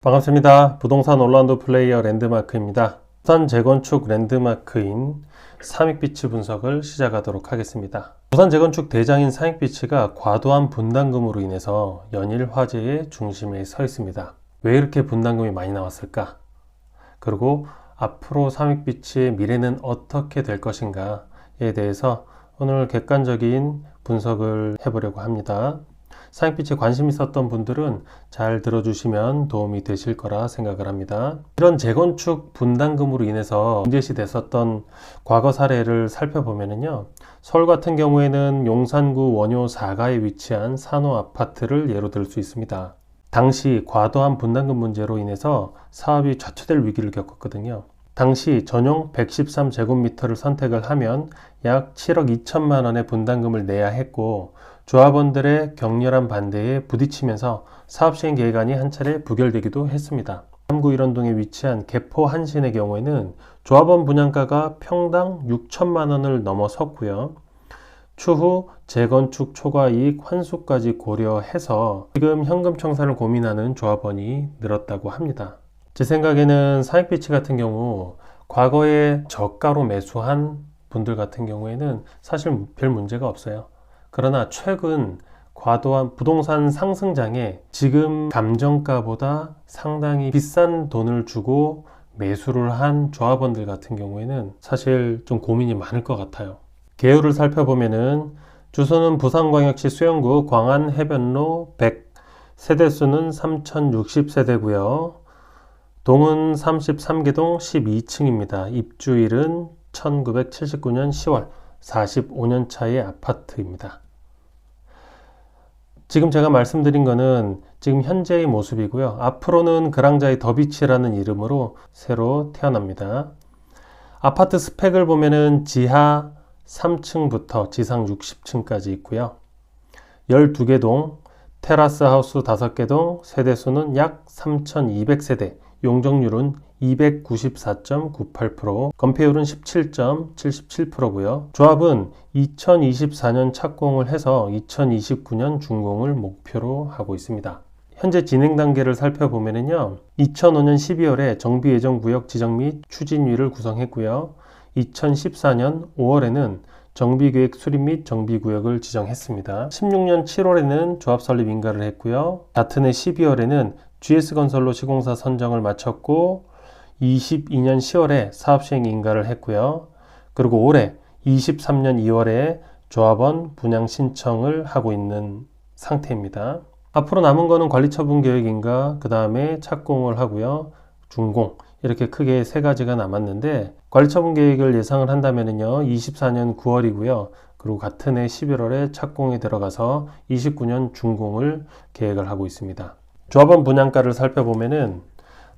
반갑습니다. 부동산 온라운드 플레이어 랜드마크입니다. 부산 재건축 랜드마크인 삼익비치 분석을 시작하도록 하겠습니다. 부산 재건축 대장인 삼익비치가 과도한 분담금으로 인해서 연일 화제의 중심에 서 있습니다. 왜 이렇게 분담금이 많이 나왔을까? 그리고 앞으로 삼익비치의 미래는 어떻게 될 것인가에 대해서 오늘 객관적인 분석을 해보려고 합니다. 삼익비치에 관심 있었던 분들은 잘 들어주시면 도움이 되실 거라 생각을 합니다. 이런 재건축 분담금으로 인해서 문제시 됐었던 과거 사례를 살펴보면요, 서울 같은 경우에는 용산구 원효 4가에 위치한 산호 아파트를 예로 들 수 있습니다. 당시 과도한 분담금 문제로 인해서 사업이 좌초될 위기를 겪었거든요. 당시 전용 113제곱미터를 선택을 하면 약 7억 2천만 원의 분담금을 내야 했고, 조합원들의 격렬한 반대에 부딪히면서 사업 시행 계획안이 한 차례 부결되기도 했습니다. 남구 일원동에 위치한 개포 한신의 경우에는 조합원 분양가가 평당 6천만 원을 넘어섰고요. 추후 재건축 초과이익 환수까지 고려해서 지금 현금 청산을 고민하는 조합원이 늘었다고 합니다. 제 생각에는 삼익비치 같은 경우 과거에 저가로 매수한 분들 같은 경우에는 사실 별 문제가 없어요. 그러나 최근 과도한 부동산 상승장에 지금 감정가보다 상당히 비싼 돈을 주고 매수를 한 조합원들 같은 경우에는 사실 좀 고민이 많을 것 같아요. 개요를 살펴보면은 주소는 부산광역시 수영구 광안해변로 100, 세대수는 3060세대고요. 동은 33개동 12층입니다. 입주일은 1979년 10월, 45년 차의 아파트입니다. 지금 제가 말씀드린 거는 지금 현재의 모습이고요. 앞으로는 그랑자의 더비치라는 이름으로 새로 태어납니다. 아파트 스펙을 보면은 지하 3층부터 지상 60층까지 있고요. 12개 동, 테라스 하우스 5개 동, 세대수는 약 3,200세대, 용적률은 294.98%, 건폐율은 17.77%고요. 조합은 2024년 착공을 해서 2029년 준공을 목표로 하고 있습니다. 현재 진행 단계를 살펴보면요, 2005년 12월에 정비예정구역 지정 및 추진위를 구성했고요. 2014년 5월에는 정비계획 수립 및 정비구역을 지정했습니다. 16년 7월에는 조합 설립 인가를 했고요. 같은 해 12월에는 GS건설로 시공사 선정을 마쳤고 22년 10월에 사업시행 인가를 했고요. 그리고 올해 23년 2월에 조합원 분양 신청을 하고 있는 상태입니다. 앞으로 남은 거는 관리처분 계획인가, 그 다음에 착공을 하고요. 준공, 이렇게 크게 세 가지가 남았는데, 관리처분 계획을 예상을 한다면요, 24년 9월이고요. 그리고 같은 해 11월에 착공에 들어가서 29년 준공을 계획을 하고 있습니다. 조합원 분양가를 살펴보면은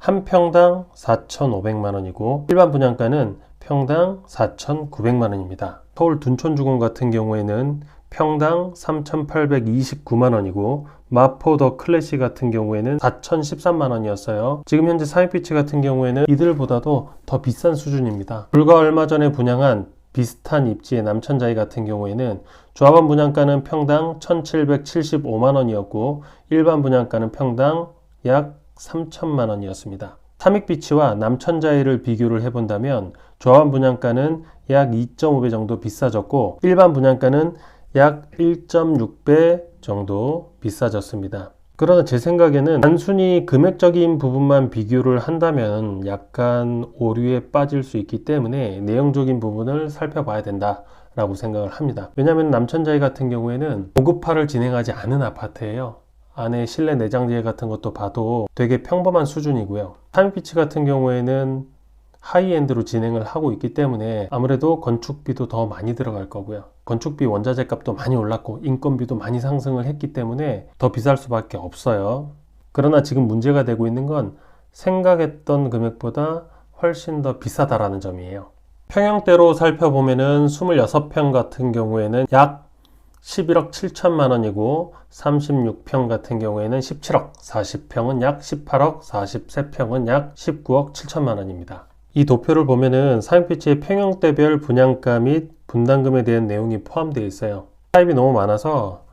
한 평당 4,500만 원이고 일반 분양가는 평당 4,900만 원입니다. 서울 둔촌주공 같은 경우에는 평당 3,829만 원이고 마포 더 클래시 같은 경우에는 4,013만 원이었어요. 지금 현재 삼익비치 같은 경우에는 이들보다도 더 비싼 수준입니다. 불과 얼마 전에 분양한 비슷한 입지의 남천자이 같은 경우에는 조합원 분양가는 평당 1,775만 원이었고 일반 분양가는 평당 약 3천만 원이었습니다. 삼익비치와 남천자이를 비교를 해본다면 조합원 분양가는 약 2.5배 정도 비싸졌고 일반 분양가는 약 1.6배 정도 비싸졌습니다. 그러나 제 생각에는 단순히 금액적인 부분만 비교를 한다면 약간 오류에 빠질 수 있기 때문에 내용적인 부분을 살펴봐야 된다라고 생각을 합니다. 왜냐하면 남천자이 같은 경우에는 고급화를 진행하지 않은 아파트예요. 안에 실내 내장재 같은 것도 봐도 되게 평범한 수준이고요. 삼익비치 같은 경우에는 하이엔드로 진행을 하고 있기 때문에 아무래도 건축비도 더 많이 들어갈 거고요. 건축비 원자재 값도 많이 올랐고 인건비도 많이 상승을 했기 때문에 더 비쌀 수밖에 없어요. 그러나 지금 문제가 되고 있는 건 생각했던 금액보다 훨씬 더 비싸다라는 점이에요. 평형대로 살펴보면은 26평 같은 경우에는 약 11억 7천만 원이고 36평 같은 경우에는 17억, 40평은 약 18억, 43평은 약 19억 7천만 원입니다. 이 도표를 보면은 삼익비치의 평형대별 분양가 및 분담금에 대한 내용이 포함되어 있어요. 타입이 너무 많아서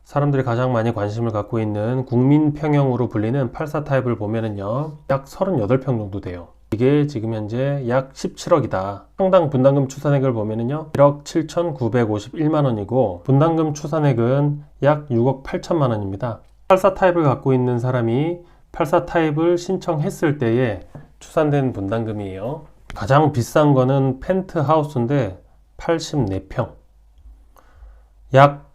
사람들이 가장 많이 관심을 갖고 있는 국민평형으로 불리는 84 타입을 보면은요, 약 38평 정도 돼요. 이게 지금 현재 약 17억이다. 평당 분담금 추산액을 보면은요, 1억 7,951만 원이고, 분담금 추산액은 약 6억 8천만 원입니다. 84 타입을 갖고 있는 사람이 84 타입을 신청했을 때에 추산된 분담금이에요. 가장 비싼 거는 펜트하우스인데 84평. 약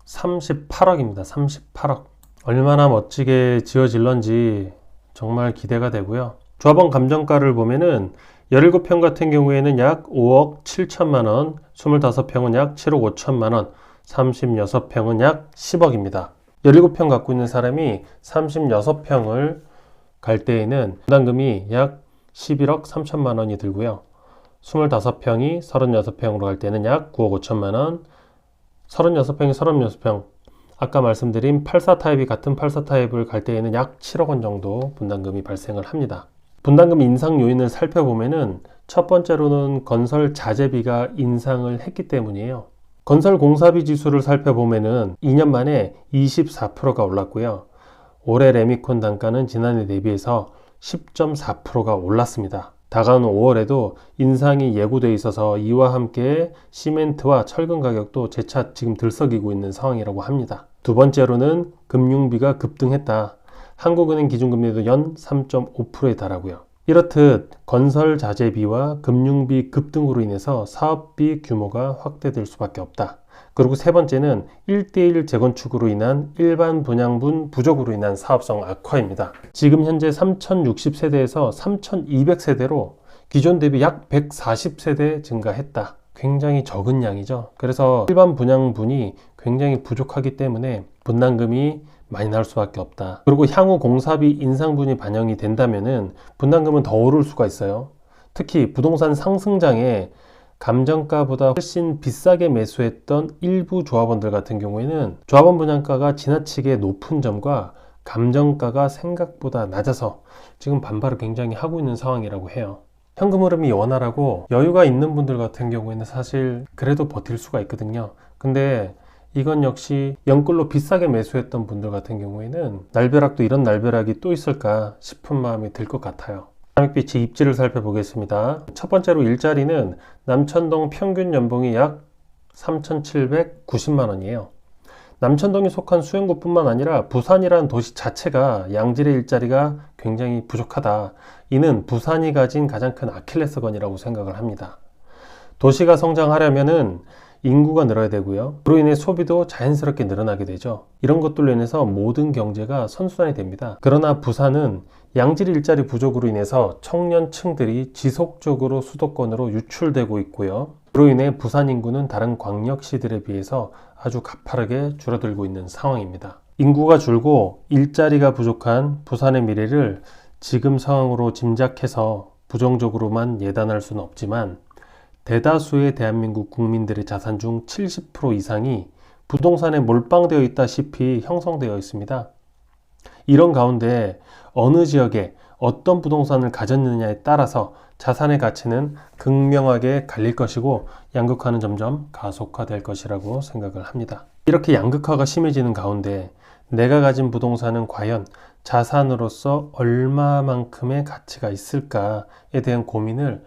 38억입니다. 38억. 얼마나 멋지게 지어질런지 정말 기대가 되고요. 조합원 감정가를 보면은 17평 같은 경우에는 약 5억 7천만 원, 25평은 약 7억 5천만 원, 36평은 약 10억입니다. 17평 갖고 있는 사람이 36평을 갈 때에는 분담금이 약 11억 3천만 원이 들고요. 25평이 36평으로 갈 때는 약 9억 5천만 원, 36평이 36평, 아까 말씀드린 84 타입이 같은 84 타입을 갈 때에는 약 7억 원 정도 분담금이 발생을 합니다. 분담금 인상 요인을 살펴보면은 첫 번째로는 건설 자재비가 인상을 했기 때문이에요. 건설 공사비 지수를 살펴보면은 2년 만에 24%가 올랐고요. 올해 레미콘 단가는 지난해 대비해서 10.4%가 올랐습니다. 다가오는 5월에도 인상이 예고돼 있어서 이와 함께 시멘트와 철근 가격도 재차 지금 들썩이고 있는 상황이라고 합니다. 두 번째로는 금융비가 급등했다. 한국은행 기준금리도 연 3.5%에 달하고요. 이렇듯 건설 자재비와 금융비 급등으로 인해서 사업비 규모가 확대될 수밖에 없다. 그리고 세 번째는 1:1 재건축으로 인한 일반 분양분 부족으로 인한 사업성 악화입니다. 지금 현재 3060세대에서 3200세대로 기존 대비 약 140세대 증가했다. 굉장히 적은 양이죠. 그래서 일반 분양분이 굉장히 부족하기 때문에 분담금이 많이 나올 수밖에 없다. 그리고 향후 공사비 인상분이 반영이 된다면은 분담금은 더 오를 수가 있어요. 특히 부동산 상승장에 감정가보다 훨씬 비싸게 매수했던 일부 조합원들 같은 경우에는 조합원 분양가가 지나치게 높은 점과 감정가가 생각보다 낮아서 지금 반발을 굉장히 하고 있는 상황이라고 해요. 현금 흐름이 원활하고 여유가 있는 분들 같은 경우에는 사실 그래도 버틸 수가 있거든요. 근데 이건 역시 연끌로 비싸게 매수했던 분들 같은 경우에는 날벼락도 이런 날벼락이 또 있을까 싶은 마음이 들 것 같아요. 삼익빛의 입지를 살펴보겠습니다. 첫 번째로 일자리는 남천동 평균 연봉이 약 3,790만 원이에요. 남천동이 속한 수영구뿐만 아니라 부산이라는 도시 자체가 양질의 일자리가 굉장히 부족하다. 이는 부산이 가진 가장 큰 아킬레스건이라고 생각을 합니다. 도시가 성장하려면은 인구가 늘어야 되고요. 그로 인해 소비도 자연스럽게 늘어나게 되죠. 이런 것들로 인해서 모든 경제가 선순환이 됩니다. 그러나 부산은 양질 일자리 부족으로 인해서 청년층들이 지속적으로 수도권으로 유출되고 있고요. 그로 인해 부산 인구는 다른 광역시들에 비해서 아주 가파르게 줄어들고 있는 상황입니다. 인구가 줄고 일자리가 부족한 부산의 미래를 지금 상황으로 짐작해서 부정적으로만 예단할 수는 없지만 대다수의 대한민국 국민들의 자산 중 70% 이상이 부동산에 몰빵되어 있다시피 형성되어 있습니다. 이런 가운데 어느 지역에 어떤 부동산을 가졌느냐에 따라서 자산의 가치는 극명하게 갈릴 것이고 양극화는 점점 가속화될 것이라고 생각을 합니다. 이렇게 양극화가 심해지는 가운데 내가 가진 부동산은 과연 자산으로서 얼마만큼의 가치가 있을까에 대한 고민을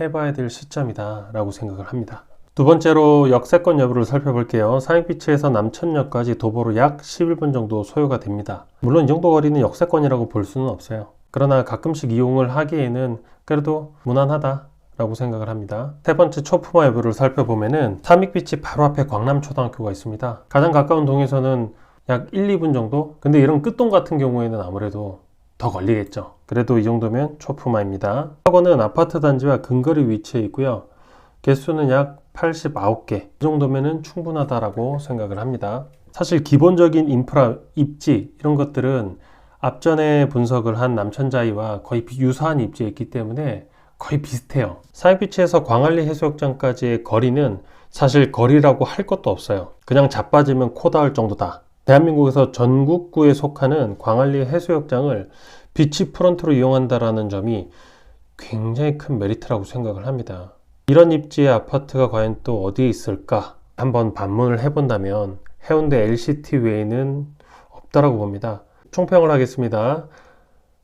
해봐야 될 시점이다 라고 생각을 합니다. 두 번째로 역세권 여부를 살펴볼게요. 상익비치에서 남천역까지 도보로 약 11분 정도 소요가 됩니다. 물론 이 정도 거리는 역세권이라고 볼 수는 없어요. 그러나 가끔씩 이용을 하기에는 그래도 무난하다 라고 생각을 합니다. 세 번째 초품화 여부를 살펴보면은 상익비치 바로 앞에 광남초등학교가 있습니다. 가장 가까운 동에서는 약 1, 2분 정도? 근데 이런 끝동 같은 경우에는 아무래도 더 걸리겠죠. 그래도 이 정도면 초품화입니다. 학원은 아파트 단지와 근거리 위치해 있고요. 개수는 약 89개. 이 정도면 충분하다라고 생각을 합니다. 사실 기본적인 인프라, 입지 이런 것들은 앞전에 분석을 한 남천자이와 거의 유사한 입지에 있기 때문에 거의 비슷해요. 상익비치에서 광안리 해수욕장까지의 거리는 사실 거리라고 할 것도 없어요. 그냥 자빠지면 코 닿을 정도다. 대한민국에서 전국구에 속하는 광안리 해수욕장을 비치프런트로 이용한다라는 점이 굉장히 큰 메리트라고 생각을 합니다. 이런 입지의 아파트가 과연 또 어디에 있을까? 한번 방문을 해본다면 해운대 LCT 외에는 없다라고 봅니다. 총평을 하겠습니다.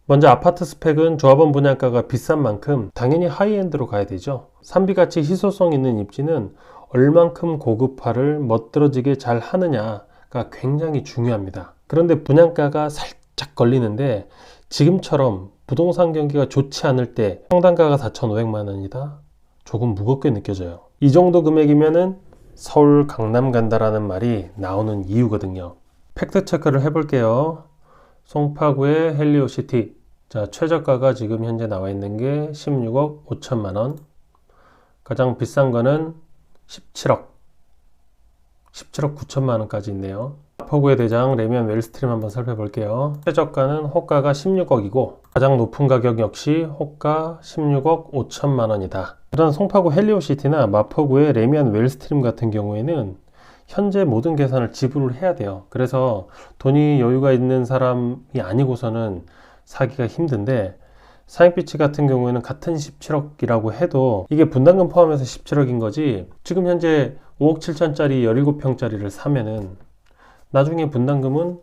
먼저 아파트 스펙은 조합원 분양가가 비싼 만큼 당연히 하이엔드로 가야 되죠. 삼비같이 희소성 있는 입지는 얼만큼 고급화를 멋들어지게 잘 하느냐가 굉장히 중요합니다. 그런데 분양가가 살짝 걸리는데 지금처럼 부동산 경기가 좋지 않을 때 평당가가 4,500만 원이다? 조금 무겁게 느껴져요. 이 정도 금액이면은 서울 강남 간다라는 말이 나오는 이유거든요. 팩트 체크를 해볼게요. 송파구의 헬리오시티. 자, 최저가가 지금 현재 나와 있는 게 16억 5천만 원. 가장 비싼 거는 17억 9천만 원까지 있네요. 마포구의 대장 레미안 웰스트림 한번 살펴볼게요. 최저가는 호가가 16억이고 가장 높은 가격 역시 호가 16억 5천만 원이다. 그런 송파구 헬리오시티나 마포구의 레미안 웰스트림 같은 경우에는 현재 모든 계산을 지불을 해야 돼요. 그래서 돈이 여유가 있는 사람이 아니고서는 사기가 힘든데, 사익비치 같은 경우에는 같은 17억이라고 해도 이게 분담금 포함해서 17억인 거지, 지금 현재 5억 7천짜리 17평짜리를 사면은 나중에 분담금은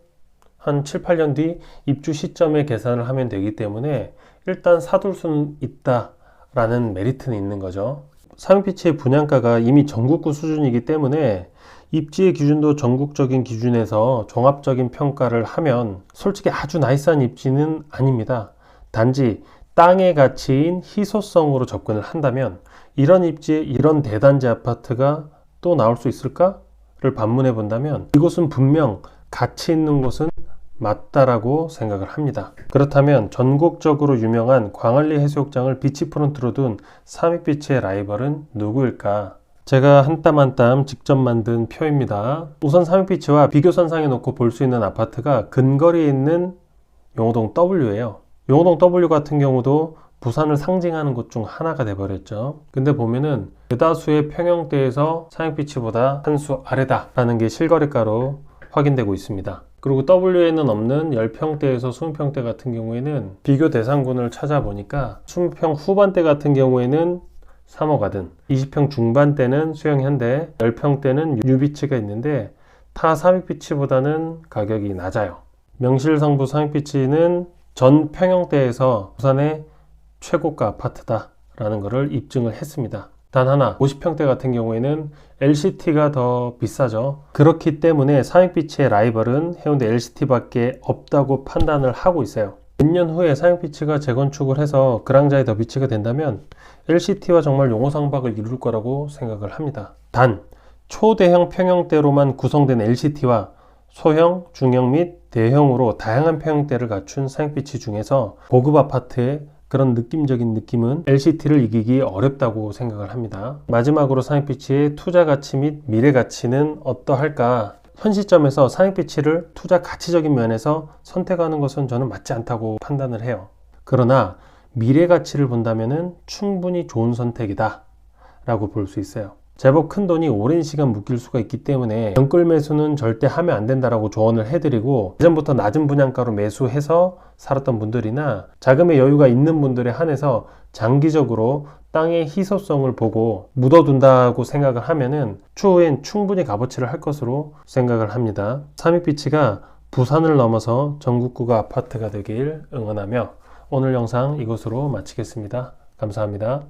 한 7, 8년 뒤 입주 시점에 계산을 하면 되기 때문에 일단 사둘 수는 있다라는 메리트는 있는 거죠. 사익비치의 분양가가 이미 전국구 수준이기 때문에 입지의 기준도 전국적인 기준에서 종합적인 평가를 하면 솔직히 아주 나이스한 입지는 아닙니다. 단지 땅의 가치인 희소성으로 접근을 한다면 이런 입지에 이런 대단지 아파트가 또 나올 수 있을까를 반문해 본다면 이곳은 분명 가치 있는 곳은 맞다라고 생각을 합니다. 그렇다면 전국적으로 유명한 광안리 해수욕장을 비치프론트로 둔 삼익비치의 라이벌은 누구일까? 제가 한 땀 한 땀 직접 만든 표입니다. 우선 삼익비치와 비교선상에 놓고 볼 수 있는 아파트가 근거리에 있는 용호동 W예요. 용호동 W 같은 경우도 부산을 상징하는 곳 중 하나가 돼버렸죠. 근데 보면은 대다수의 평형대에서 삼익비치보다 한 수 아래다라는 게 실거래가로 확인되고 있습니다. 그리고 W에는 없는 10평대에서 20평대 같은 경우에는 비교 대상군을 찾아보니까 20평 후반대 같은 경우에는 3호 가든, 20평 중반대는 수영현대, 10평대는 유비치가 있는데 타 삼익비치보다는 가격이 낮아요. 명실상부 삼익비치는 전 평형대에서 부산의 최고가 아파트다라는 것을 입증을 했습니다. 단 하나, 50평대 같은 경우에는 LCT가 더 비싸죠. 그렇기 때문에 삼익비치의 라이벌은 해운대 LCT밖에 없다고 판단을 하고 있어요. 몇 년 후에 삼익비치가 재건축을 해서 그랑자에 더 비치가 된다면 LCT와 정말 용호상박을 이룰 거라고 생각을 합니다. 단, 초대형 평형대로만 구성된 LCT와 소형, 중형 및 대형으로 다양한 평형대를 갖춘 삼익비치 중에서 고급 아파트의 그런 느낌적인 느낌은 LCT를 이기기 어렵다고 생각을 합니다. 마지막으로 삼익비치의 투자 가치 및 미래 가치는 어떠할까? 현 시점에서 삼익비치를 투자 가치적인 면에서 선택하는 것은 저는 맞지 않다고 판단을 해요. 그러나 미래 가치를 본다면 충분히 좋은 선택이다 라고 볼 수 있어요. 제법 큰 돈이 오랜 시간 묶일 수가 있기 때문에 연끌 매수는 절대 하면 안 된다라고 조언을 해드리고, 예전부터 낮은 분양가로 매수해서 살았던 분들이나 자금의 여유가 있는 분들에 한해서 장기적으로 땅의 희소성을 보고 묻어둔다고 생각을 하면은 추후엔 충분히 값어치를 할 것으로 생각을 합니다. 삼익비치가 부산을 넘어서 전국구가 아파트가 되길 응원하며 오늘 영상 이것으로 마치겠습니다. 감사합니다.